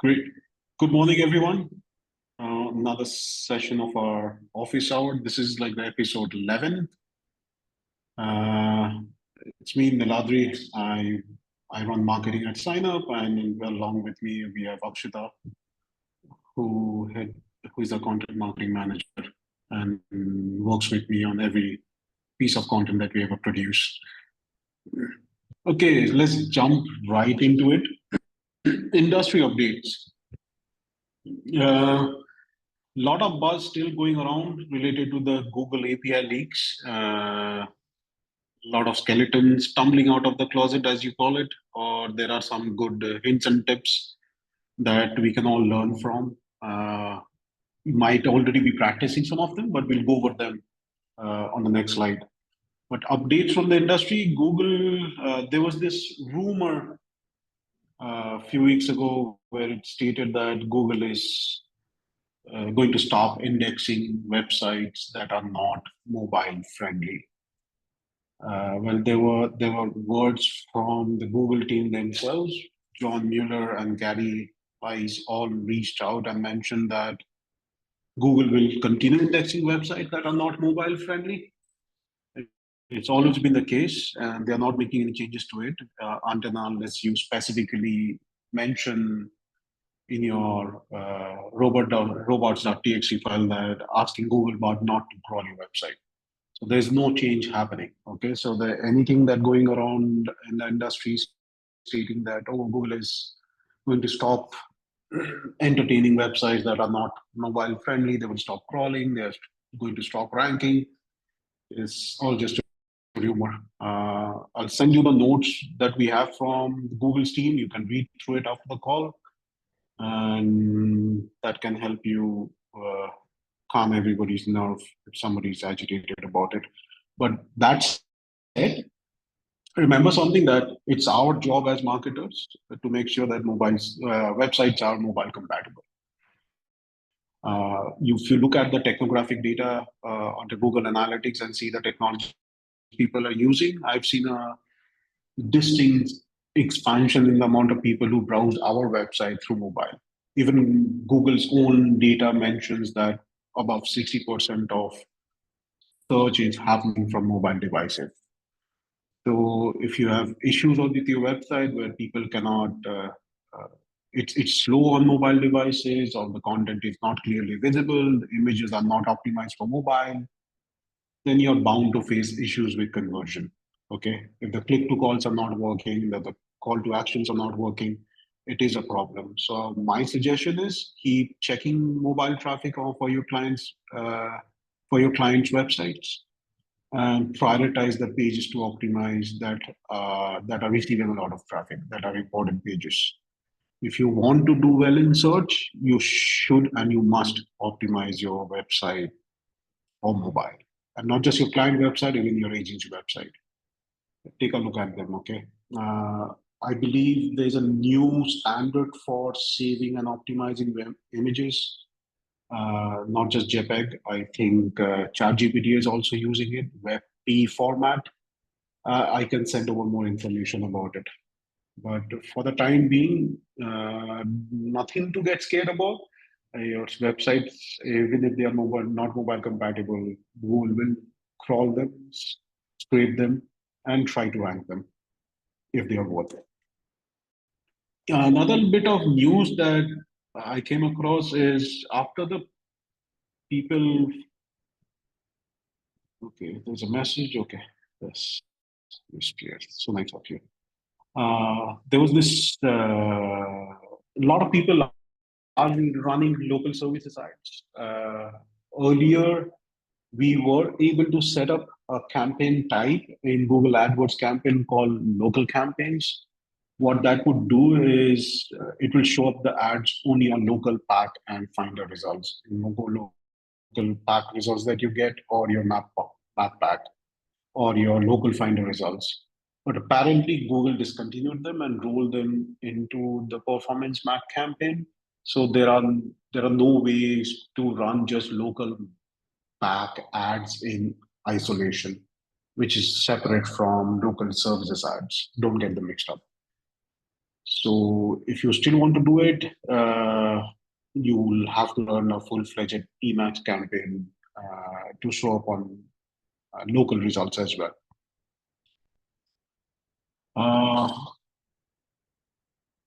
Great. Good morning, everyone. Another session of our office hour. This is like the episode 11. Uh, it's me, Niladri. I run marketing at Synup, and along with me we have Akshita, who had who is a content marketing manager and works with me on every piece of content that we ever produce. Okay, let's jump right into it. Industry updates. Uh, Lot of buzz still going around related to the Google API leaks. Lot of skeletons tumbling out of the closet, as you call it, or there are some good hints and tips that we can all learn from. We might already be practicing some of them, but we'll go over them on the next slide. But updates from the industry, Google, there was this rumor a few weeks ago where it stated that Google is going to stop indexing websites that are not mobile friendly. Well, there were words from the Google team themselves. John Mueller and Gary Weiss all reached out and mentioned that Google will continue indexing websites that are not mobile friendly. It's always been the case, and they are not making any changes to it until now, unless you specifically mention in your robots.txt file that asking Googlebot not to crawl your website. So there's no change happening. Okay, so anything that going around in the industry stating that Google is going to stop entertaining websites that are not mobile friendly, they will stop crawling, they're going to stop ranking, is all just a rumor. I'll send you the notes that we have from Google's team. You can read through it after the call, and that can help you calm everybody's nerve if somebody's agitated about it. But that's it. Remember something, that it's our job as marketers to make sure that websites are mobile compatible. If you look at the technographic data onto Google Analytics and see the technology people are using, I've seen a distinct expansion in the amount of people who browse our website through mobile. Even Google's own data mentions that above 60% of search is happening from mobile devices. So if you have issues with your website where people cannot, it's slow on mobile devices, or the content is not clearly visible, the images are not optimized for mobile, then you're bound to face issues with conversion. Okay, if the click to calls are not working, that the call to actions are not working, it is a problem. So my suggestion is keep checking mobile traffic for your clients, websites, and prioritize the pages to optimize that are receiving a lot of traffic, that are important pages. If you want to do well in search, you should and you must optimize your website for mobile, and not just your client website, even your agency website. Take a look at them. Okay. I believe there's a new standard for saving and optimizing images, not just JPEG. I think ChatGPT is also using it, WebP format. I can send over more information about it. But for the time being, nothing to get scared about. Your websites, even if they are not mobile compatible, Google will crawl them, scrape them, and try to rank them if they are worth it. Another bit of news that I came across is after the people. Okay, there's a message. Okay, yes, it's clear. So nice of you. There was this. A lot of people are running local services sites. Earlier, we were able to set up a campaign type in Google AdWords campaign called local campaigns. What that would do is it will show up the ads only on local pack and finder results, local pack results that you get, or your map pack, or your local finder results. But apparently, Google discontinued them and rolled them into the performance map campaign. So there are no ways to run just local pack ads in isolation, which is separate from local services ads. Don't get them mixed up. So if you still want to do it, you'll have to run a full-fledged Pmax campaign to show up on local results as well. Uh,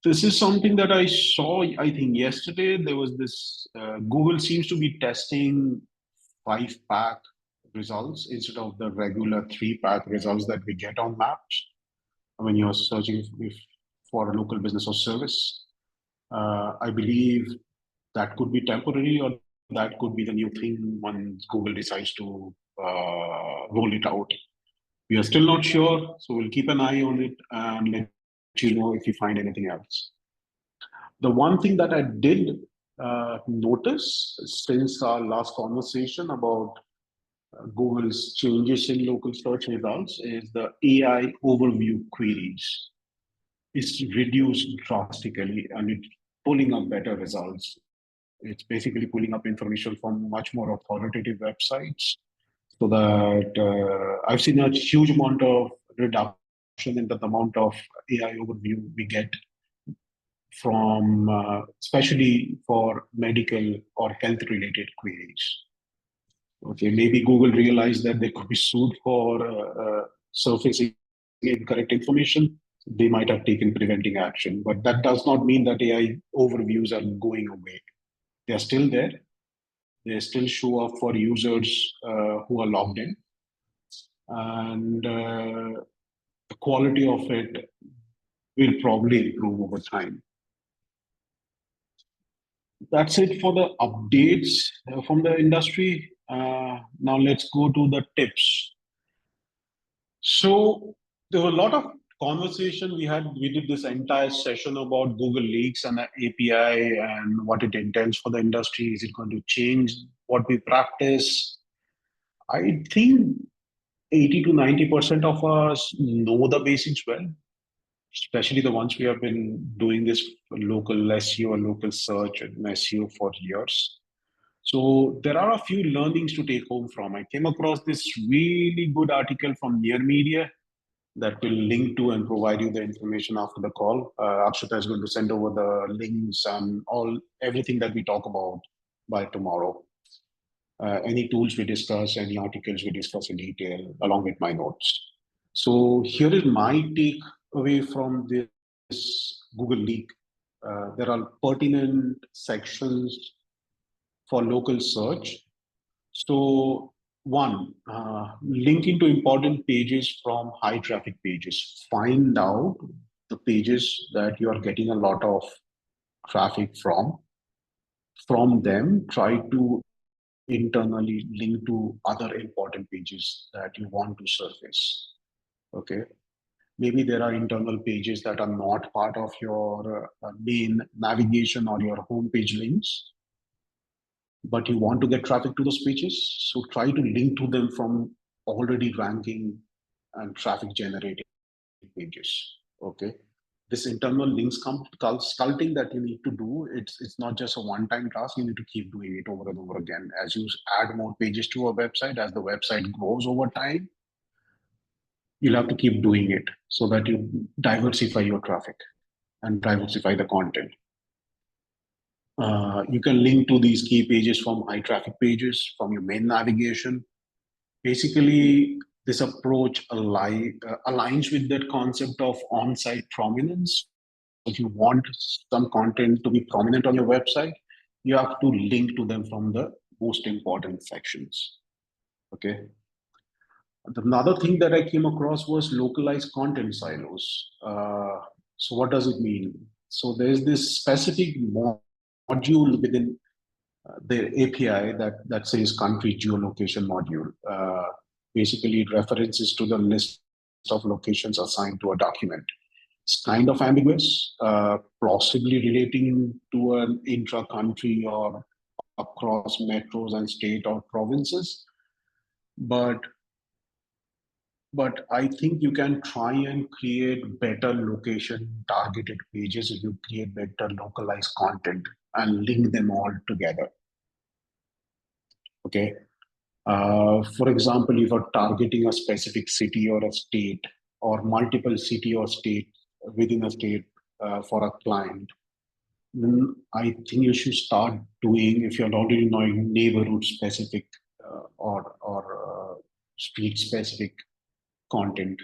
this is something that I saw, I think yesterday. There was this, Google seems to be testing 5-pack results instead of the regular 3-pack results that we get on maps when you're searching for a local business or service. I believe that could be temporary, or that could be the new thing once Google decides to roll it out. We are still not sure, so we'll keep an eye on it and let you know if you find anything else. The one thing that I did notice since our last conversation about Google's changes in local search results is the AI overview queries. It's reduced drastically and it's pulling up better results. It's basically pulling up information from much more authoritative websites, so that I've seen a huge amount of reduction in the amount of AI overview we get from, especially for medical or health related queries. Okay, maybe Google realized that they could be sued for surfacing incorrect information. They might have taken preventing action, but that does not mean that AI overviews are going away. They are still there. They still show up for users who are logged in, and the quality of it will probably improve over time. That's it for the updates from the industry. Now let's go to the tips. So there were a lot of conversation we had. We did this entire session about Google Leaks and the API and what it entails for the industry. Is it going to change what we practice? I think 80 to 90% of us know the basics well, especially the ones we have been doing this local SEO, local search and SEO for years. So there are a few learnings to take home from. I came across this really good article from Near Media that will link to and provide you the information after the call. Akshita is going to send over the links and everything that we talk about by tomorrow. Any tools we discuss, any articles we discuss in detail, along with my notes. So here is my takeaway from this Google leak. There are pertinent sections for local search. So one, linking to important pages from high traffic pages. Find out the pages that you are getting a lot of traffic from. From them, try to internally link to other important pages that you want to surface. Okay. Maybe there are internal pages that are not part of your main navigation or your homepage links, but you want to get traffic to those pages. So try to link to them from already ranking and traffic generating pages. Okay. This internal links sculpting that you need to do, it's not just a one-time task. You need to keep doing it over and over again. As you add more pages to a website, as the website grows over time, you'll have to keep doing it so that you diversify your traffic and diversify the content. You can link to these key pages from high traffic pages from your main navigation. Basically, this approach aligns with that concept of on-site prominence. If you want some content to be prominent on your website, you have to link to them from the most important sections. Okay. Another thing that I came across was localized content silos. So what does it mean? So there's this specific module within the API that says country geolocation module. Basically, it references to the list of locations assigned to a document. It's kind of ambiguous, possibly relating to an intra-country or across metros and state or provinces. But I think you can try and create better location targeted pages if you create better localized content and link them all together. Okay. For example, if you're targeting a specific city or a state or multiple city or state within a state, for a client, then I think you should start doing, if you're already knowing neighborhood specific or street specific content,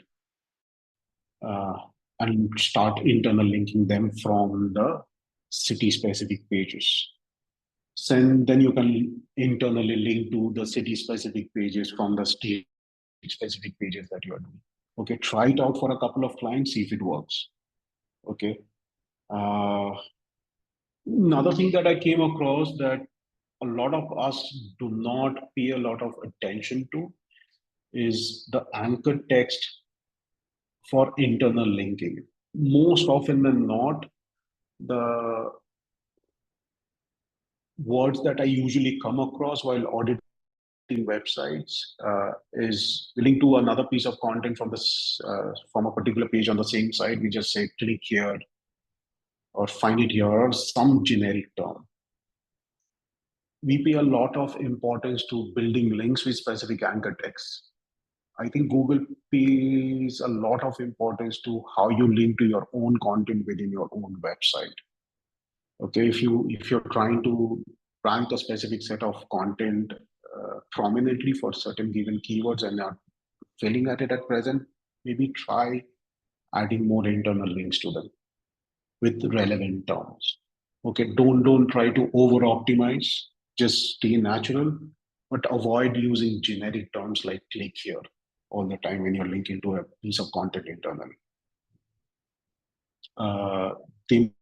and start internal linking them from the city specific pages. Then you can internally link to the city specific pages from the state specific pages that you are doing. Okay, try it out for a couple of clients, see if it works. Okay. Uh, Another thing that I came across that a lot of us do not pay a lot of attention to is the anchor text for internal linking. Most often than not, the words that I usually come across while auditing websites is linked to another piece of content from this from a particular page on the same site. We just say click here or find it here or some generic term. We pay a lot of importance to building links with specific anchor texts. I think Google pays a lot of importance to how you link to your own content within your own website. Okay, if you're trying to rank a specific set of content prominently for certain given keywords and are failing at it at present, maybe try adding more internal links to them with relevant terms. Okay, don't try to over optimize. Just stay natural, but avoid using generic terms like click here all the time when you're linking to a piece of content internally. They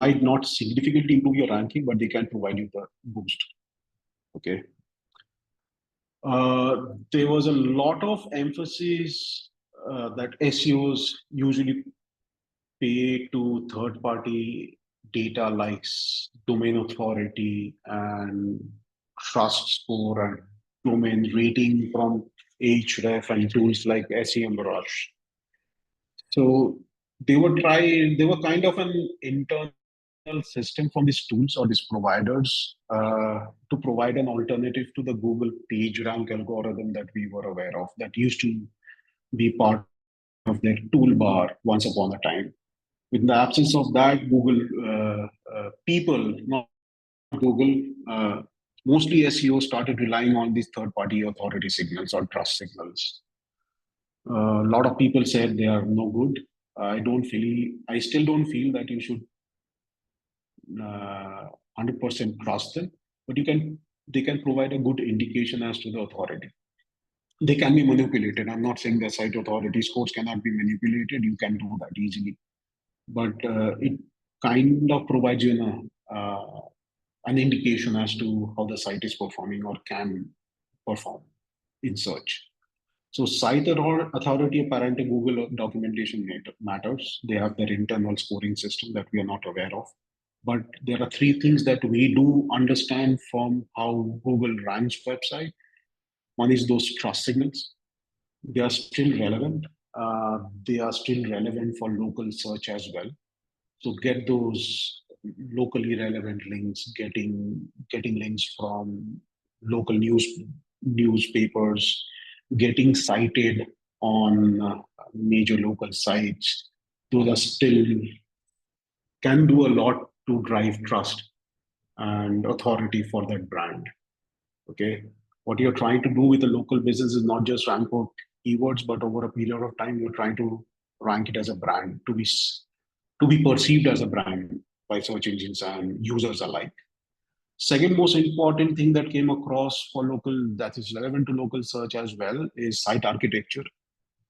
might not significantly improve your ranking, but they can provide you the boost. Okay. There was a lot of emphasis that SEOs usually pay to third-party data like domain authority and trust score and domain rating from Ahref and tools like SEMrush. So they were kind of an internal system from these tools or these providers to provide an alternative to the Google page rank algorithm that we were aware of that used to be part of their toolbar once upon a time. In the absence of that, Google people, not Google, mostly SEO started relying on these third-party authority signals or trust signals. A lot of people said they are no good. I still don't feel that you should 100% trust them, but they can provide a good indication as to the authority. They can be manipulated. I'm not saying that site authority scores cannot be manipulated. You can do that easily, but it kind of provides you an indication as to how the site is performing or can perform in search. So site authority apparently Google documentation matters. They have their internal scoring system that we are not aware of. But there are three things that we do understand from how Google ranks website. One is those trust signals. They are still relevant. They are still relevant for local search as well. So get those locally relevant links, getting links from local newspapers, getting cited on major local sites. Those are still can do a lot to drive trust and authority for that brand. Okay, what you're trying to do with a local business is not just rank for keywords, but over a period of time, you're trying to rank it as a brand to be perceived as a brand by search engines and users alike. Second most important thing that came across for local that is relevant to local search as well is site architecture.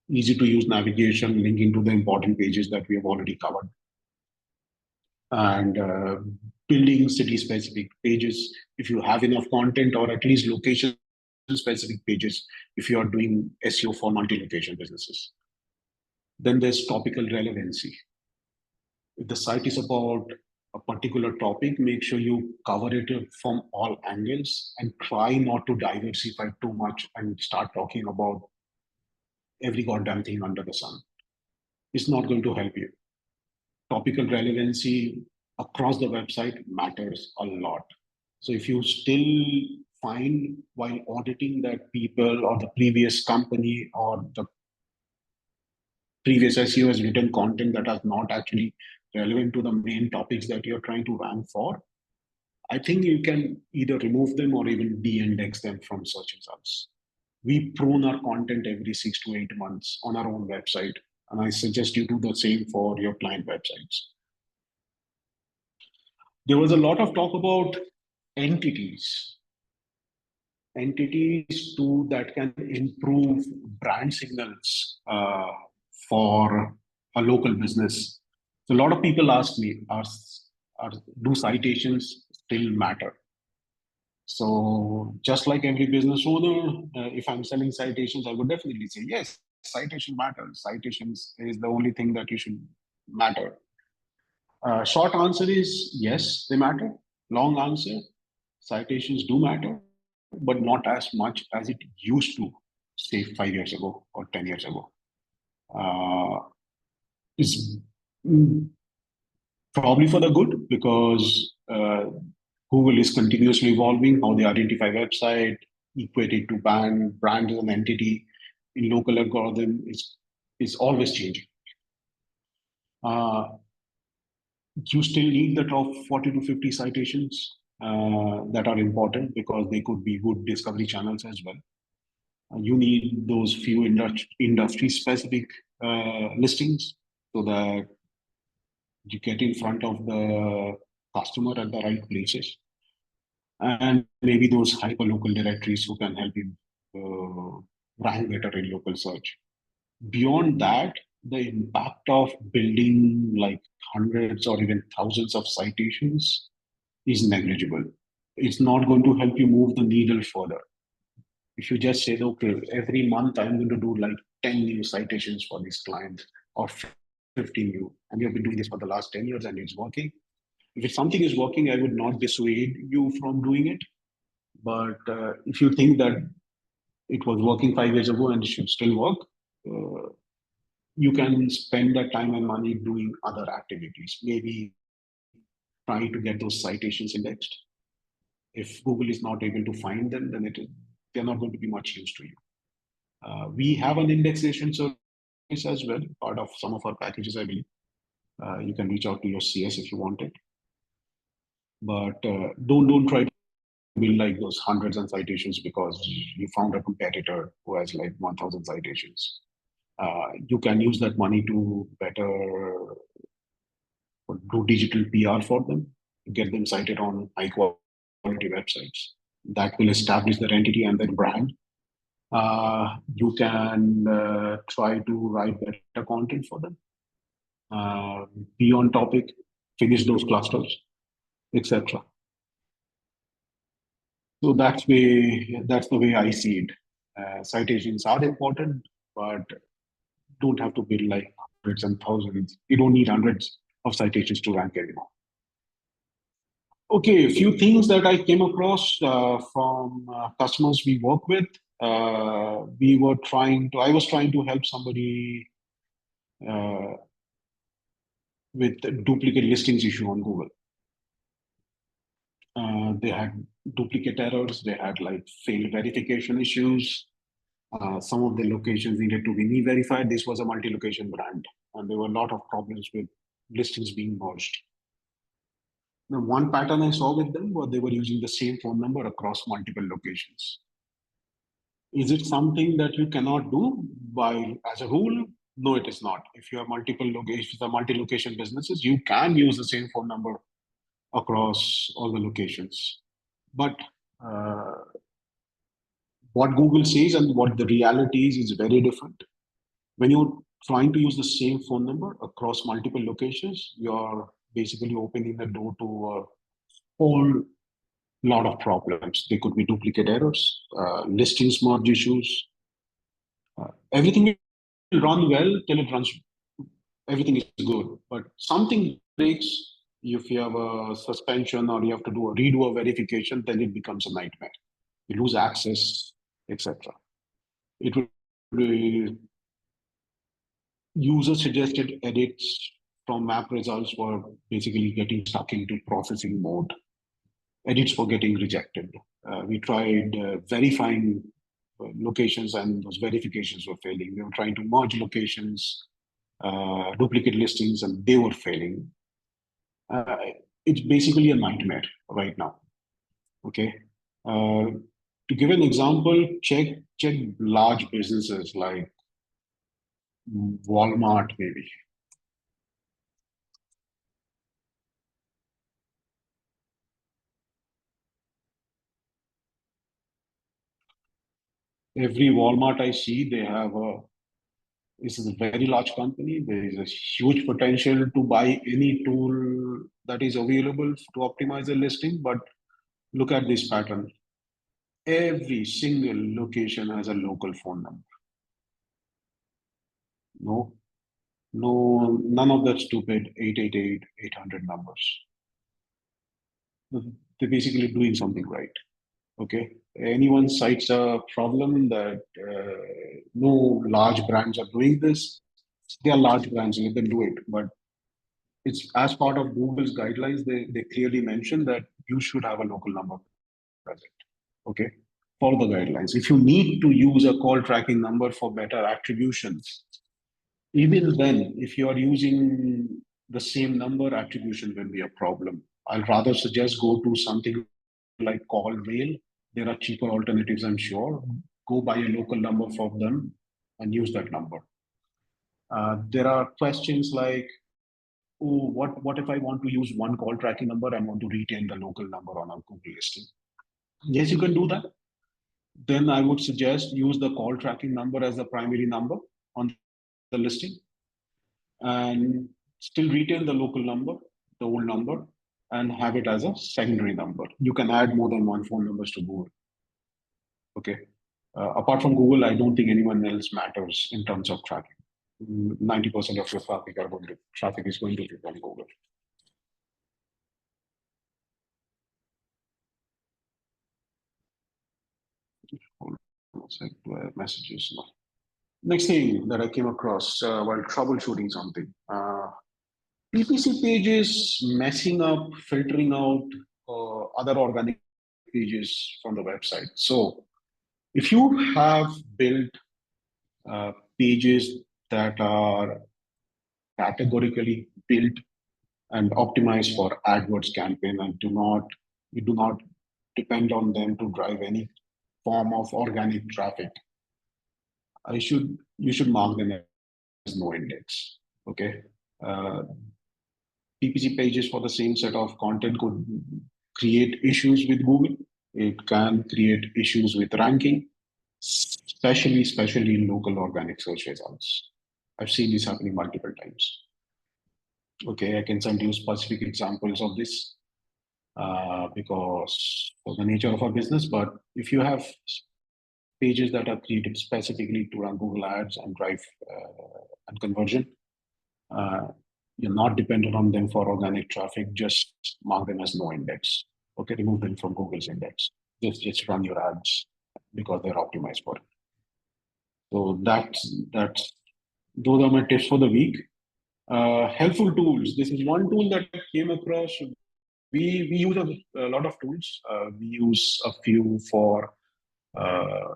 Easy to use navigation, linking to the important pages that we have already covered. And building city specific pages if you have enough content, or at least location specific pages if you are doing SEO for multi-location businesses. Then there's topical relevancy. If the site is about a particular topic, make sure you cover it from all angles and try not to diversify too much and start talking about every goddamn thing under the sun. It's not going to help you. Topical relevancy across the website matters a lot. So if you still find while auditing that people or the previous company or the previous SEO has written content that has not actually relevant to the main topics that you're trying to rank for, I think you can either remove them or even de-index them from search results. We prune our content every 6 to 8 months on our own website, and I suggest you do the same for your client websites. There was a lot of talk about entities. Entities too that can improve brand signals for a local business. So a lot of people ask me, do citations still matter? So just like every business owner, if I'm selling citations, I would definitely say, yes, citation matters. Citations is the only thing that you should matter. Short answer is yes, they matter. Long answer, citations do matter, but not as much as it used to, say 5 years ago or 10 years ago. It's probably for the good because Google is continuously evolving how they identify website, equate it to brand as an entity in local algorithm is always changing. You still need the top 40 to 50 citations that are important because they could be good discovery channels as well. You need those few industry specific listings so that you get in front of the customer at the right places. And maybe those hyper local directories who can help you rank better in local search. Beyond that, the impact of building like hundreds or even thousands of citations is negligible. It's not going to help you move the needle further. If you just say, okay, every month I'm going to do like 10 new citations for this client or 15 new, and you've been doing this for the last 10 years and it's working. If something is working, I would not dissuade you from doing it. But if you think that it was working 5 years ago and it should still work, you can spend that time and money doing other activities, maybe trying to get those citations indexed. If Google is not able to find them, then they're not going to be much use to you. We have an indexation service as well, part of some of our packages, I believe. You can reach out to your CS if you want it. But don't try to build like those hundreds of citations because you found a competitor who has like 1,000 citations. You can use that money to better do digital PR for them, get them cited on high quality websites that will establish their entity and their brand. You can try to write better content for them, be on topic, finish those clusters, etc. So that's the way I see it. Citations are important, but don't have to build like hundreds and thousands. You don't need hundreds of citations to rank anymore. Okay, a few things that I came across from customers we work with. I was trying to help somebody uh, with duplicate listings issue on Google. They had duplicate errors. They had like failed verification issues. Some of the locations needed to be re-verified. This was a multi-location brand, and there were a lot of problems with listings being merged. The one pattern I saw with them was they were using the same phone number across multiple locations. Is it something that you cannot do by as a rule? No, it is not. If you have multiple locations, multi-location businesses, you can use the same phone number across all the locations. But what Google says and what the reality is very different. When you're trying to use the same phone number across multiple locations, you're basically opening the door to a whole lot of problems. There could be duplicate errors, listings merge issues. Everything will run well till it runs. Everything is good, but something breaks. If you have a suspension or you have to redo a verification, then it becomes a nightmare. You lose access, etc. It will be user suggested edits from map results were basically getting stuck into processing mode. Edits were getting rejected. We tried verifying locations and those verifications were failing. We were trying to merge locations, duplicate listings, and they were failing. Uh, it's basically a nightmare right now. Okay. Uh, to give an example, check large businesses like Walmart, maybe. Every Walmart I see, they have a this is a very large company. There is a huge potential to buy any tool that is available to optimize the listing. But look at this pattern. Every single location has a local phone number. No, no, none of that stupid 888, 800 numbers. They're basically doing something right. Okay. Anyone cites a problem that no large brands are doing this, they are large brands, let them do it. But it's as part of Google's guidelines, they clearly mention that you should have a local number present. Okay. Follow the guidelines. If you need to use a call tracking number for better attributions, even then, if you are using the same number, attribution will be a problem. I'll rather suggest go to something like call rail. There are cheaper alternatives, I'm sure. Go buy a local number for them and use that number. There are questions like, oh, what if I want to use one call tracking number and want to retain the local number on a Google listing? Yes, you can do that. Then I would suggest use the call tracking number as the primary number on the listing and still retain the local number, the old number, and have it as a secondary number. You can add more than one phone numbers to Google. Okay. Apart from Google, I don't think anyone else matters in terms of tracking. 90% of your traffic is going to be from Google. Hold on a sec, do I have messages? No. Next thing that I came across while troubleshooting something. PPC pages messing up, filtering out other organic pages from the website. So if you have built pages that are categorically built and optimized for AdWords campaign and you do not depend on them to drive any form of organic traffic, you should mark them as no index. Okay. PPC pages for the same set of content could create issues with Google. It can create issues with ranking, especially in local organic search results. I've seen this happening multiple times. Okay, I can send you specific examples of this because of the nature of our business. But if you have pages that are created specifically to run Google Ads and drive and conversion, uh, you're not dependent on them for organic traffic. Just mark them as no index. Okay, remove them from Google's index. Just run your ads because they're optimized for it. So that's those are my tips for the week. Helpful tools. This is one tool that I came across. We use a lot of tools. We use a few for uh,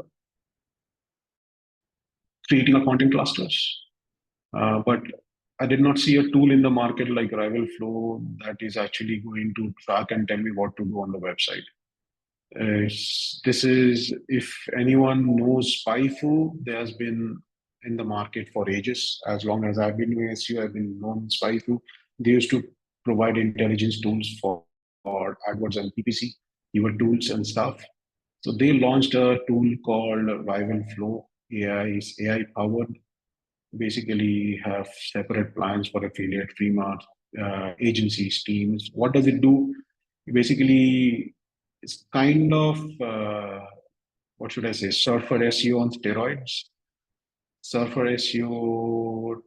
creating a content clusters. But I did not see a tool in the market like Rival Flow that is actually going to track and tell me what to do on the website. This is, if anyone knows SpyFu, there has been in the market for ages. As long as I've been doing SEO, I've been known SpyFu. They used to provide intelligence tools for AdWords and PPC, keyword tools and stuff. So they launched a tool called Rival Flow. AI is AI powered. Basically, have separate plans for affiliate, free agencies, teams. What does it do? Basically, it's kind of what should I say? Surfer SEO on steroids. Surfer SEO,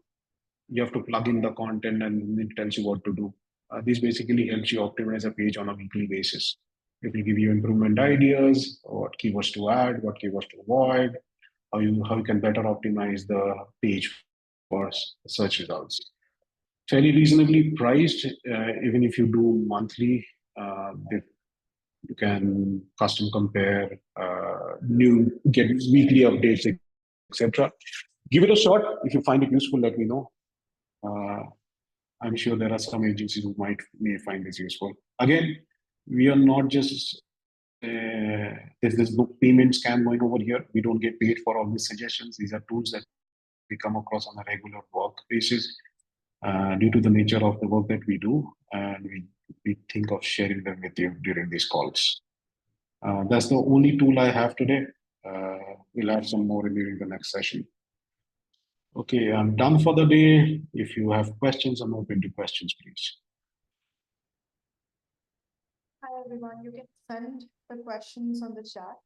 you have to plug in the content and it tells you what to do. This basically helps you optimize a page on a weekly basis. It will give you improvement ideas, what keywords to add, what keywords to avoid, how you can better optimize the page for search results. Fairly reasonably priced, even if you do monthly. You can custom compare, new get weekly updates, etc. Give it a shot. If you find it useful, let me know. Uh, I'm sure there are some agencies who may find this useful. Again, we are not just there's this book payment scam going over here. We don't get paid for all these suggestions. These are tools that we come across on a regular work basis due to the nature of the work that we do, and we think of sharing them with you during these calls. That's the only tool I have today. We'll have some more during the next session. Okay, I'm done for the day. If you have questions, I'm open to questions, please. Hi, everyone. You can send the questions on the chat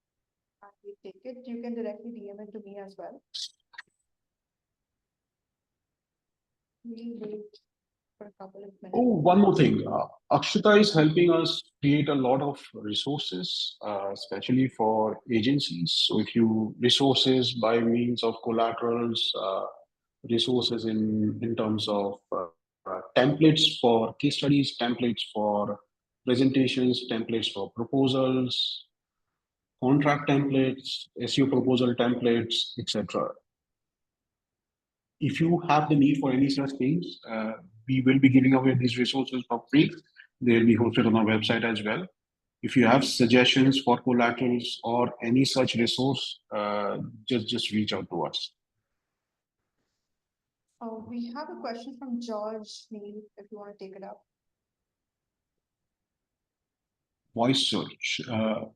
and we take it. You can directly DM it to me as well. We'll wait for a couple of minutes. Oh, one more thing. Akshita is helping us create a lot of resources, especially for agencies. So if you resources by means of collaterals, resources in terms of templates for case studies, templates for presentations, templates for proposals, contract templates, SEO proposal templates, etc. If you have the need for any such things, we will be giving away these resources for free. They'll be hosted on our website as well. If you have suggestions for collaterals or any such resource, just reach out to us. We have a question from George Neil, if you want to take it up. Voice search.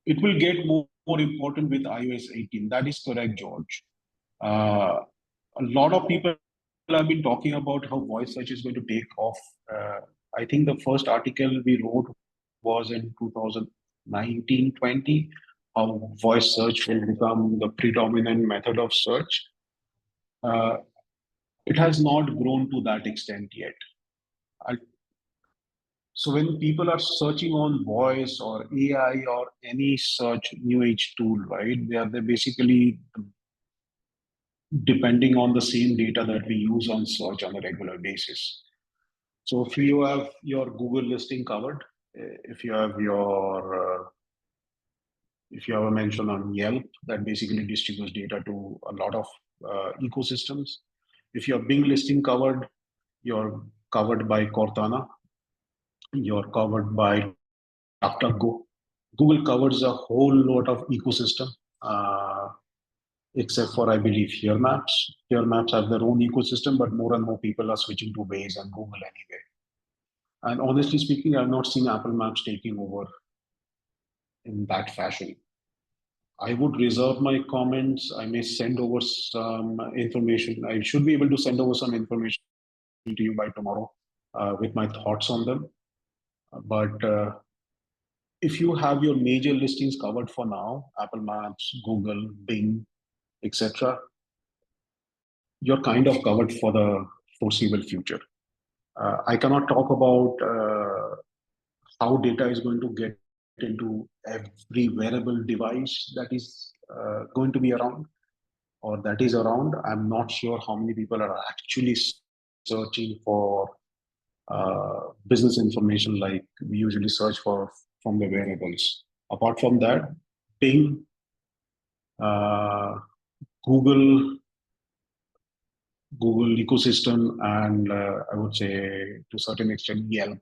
It will get more important with iOS 18. That is correct, George. A lot of people have been talking about how voice search is going to take off. I think the first article we wrote was in 2019-20, how voice search will become the predominant method of search. It has not grown to that extent yet. So when people are searching on voice or AI or any such new age tool, right, they're basically depending on the same data that we use on search on a regular basis. So if you have your Google listing covered, if you have a mention on Yelp that basically distributes data to a lot of ecosystems, if your Bing listing covered, you're covered by Cortana, you're covered by DuckDuckGo. Google covers a whole lot of ecosystem, except for I believe Here Maps. Here Maps have their own ecosystem, but more and more people are switching to Waze and Google anyway. And honestly speaking, I've not seen Apple Maps taking over in that fashion. I would reserve my comments. I may send over some information. I should be able to send over some information to you by tomorrow with my thoughts on them. But if you have your major listings covered for now, Apple Maps, Google, Bing, etc., you're kind of covered for the foreseeable future. I cannot talk about how data is going to get into every wearable device that is going to be around or that is around. I'm not sure how many people are actually searching for business information like we usually search for from the wearables. Apart from that, Bing, Google, Google ecosystem, and I would say to a certain extent Yelp.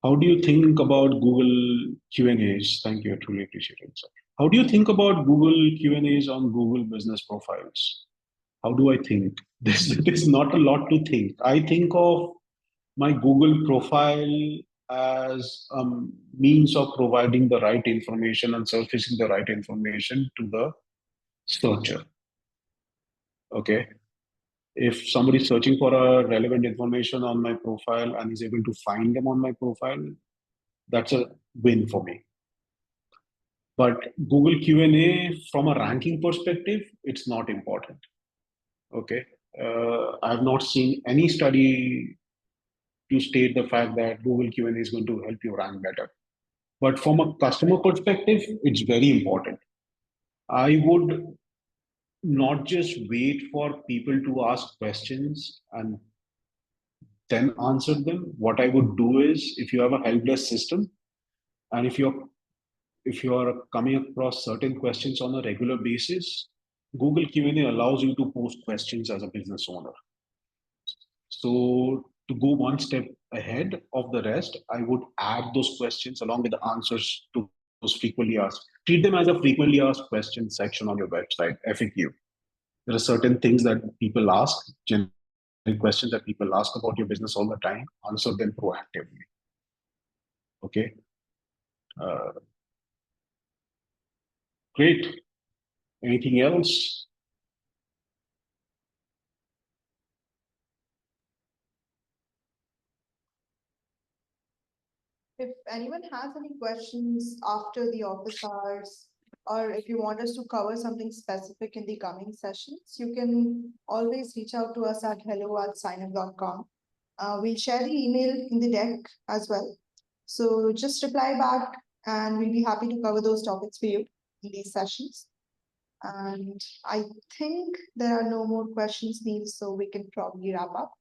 How do you think about Google Q&As? Thank you, I truly appreciate it. How do you think about Google Q&As on Google business profiles? How do I think? There's not a lot to think. I think of my Google profile as a means of providing the right information and surfacing the right information to the searcher. Okay. If somebody is searching for a relevant information on my profile and is able to find them on my profile, that's a win for me. But Google Q&A from a ranking perspective, it's not important. Okay. I have not seen any study to state the fact that Google Q&A is going to help you rank better. But from a customer perspective, it's very important. I would not just wait for people to ask questions and then answer them. What I would do is, if you have a help desk system, and if you are coming across certain questions on a regular basis, Google Q&A allows you to post questions as a business owner. So to go one step ahead of the rest, I would add those questions along with the answers to those frequently asked. Treat them as a frequently asked questions section on your website, FAQ. There are certain things that people ask, generic questions that people ask about your business all the time. Answer them proactively. Okay. Uh, Great. Anything else? If anyone has any questions after the office hours, or if you want us to cover something specific in the coming sessions, you can always reach out to us at hello@synup.com. We'll share the email in the deck as well. So just reply back and we'll be happy to cover those topics for you in these sessions. And I think there are no more questions, Neil, so we can probably wrap up.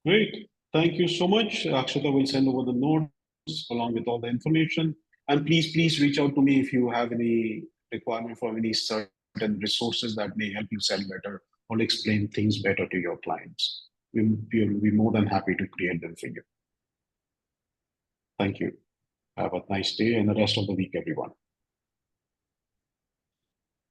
Great. Thank you so much. Akshata will send over the notes along with all the information. And please reach out to me if you have any requirement for any certain resources that may help you sell better or explain things better to your clients. We'll be more than happy to create them for you. Thank you. Have a nice day and the rest of the week, everyone.